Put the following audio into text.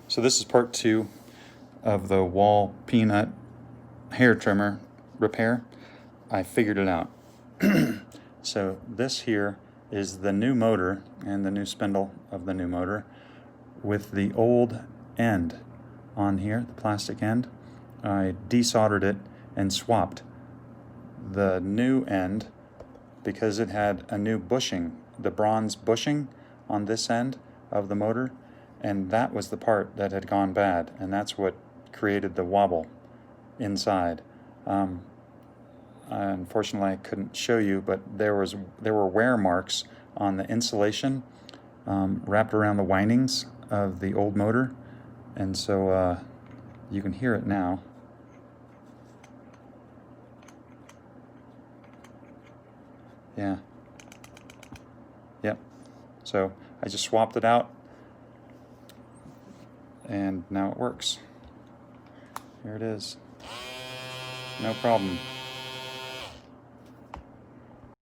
So this is part 2 of the Wahl Peanut Hair Trimmer repair. I figured it out. So this here is the new motor and the new spindle of the new motor with the old end on here, the plastic end. I desoldered it and swapped the new end because it had a new bushing, the bronze bushing on this end of the motor, and that was the part that had gone bad, and that's what created the wobble inside. Unfortunately, I couldn't show you, but there were wear marks on the insulation wrapped around the windings of the old motor, and so you can hear it now. Yeah. Yep. So I just swapped it out, and now it works. Here it is. No problem.